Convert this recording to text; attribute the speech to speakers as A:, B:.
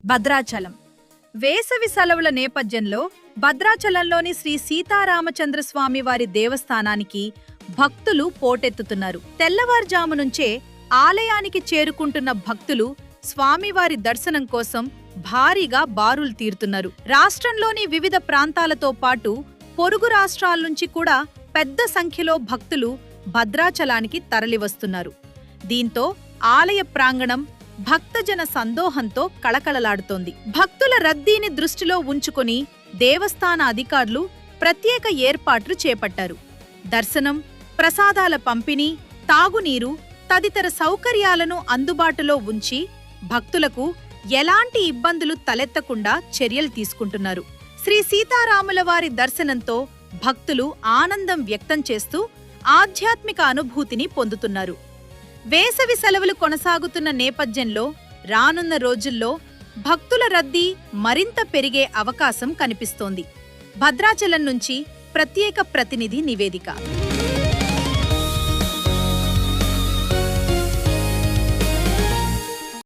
A: భద్రాచలం వేసవి సెలవుల నేపథ్యంలో భద్రాచలంలోని శ్రీ సీతారామచంద్రస్వామి వారి దేవస్థానానికి భక్తులు పోటెత్తుతున్నారు. తెల్లవారుజాము నుంచే ఆలయానికి చేరుకుంటున్న భక్తులు స్వామివారి దర్శనం కోసం భారీగా బారులు తీరుతున్నారు. రాష్ట్రంలోని వివిధ ప్రాంతాలతో పాటు పొరుగు రాష్ట్రాల నుంచి కూడా పెద్ద సంఖ్యలో భక్తులు భద్రాచలానికి తరలివస్తున్నారు. దీంతో ఆలయ ప్రాంగణం భక్తజన సందోహంతో కళకళలాడుతోంది. భక్తుల రద్దీని దృష్టిలో ఉంచుకుని దేవస్థాన అధికారులు ప్రత్యేక ఏర్పాట్లు చేపట్టారు. దర్శనం, ప్రసాదాల పంపిణీ, తాగునీరు తదితర సౌకర్యాలను అందుబాటులో ఉంచి భక్తులకు ఎలాంటి ఇబ్బందులు తలెత్తకుండా చర్యలు తీసుకుంటున్నారు. శ్రీ సీతారాముల వారి దర్శనంతో భక్తులు ఆనందం వ్యక్తం చేస్తూ ఆధ్యాత్మిక అనుభూతిని పొందుతున్నారు. వేసవి సెలవులు కొనసాగుతున్న నేపథ్యంలో రానున్న రోజుల్లో భక్తుల రద్దీ మరింత పెరిగే అవకాశం కనిపిస్తోంది. భద్రాచలం నుంచి ప్రత్యేక ప్రతినిధి నివేదిక.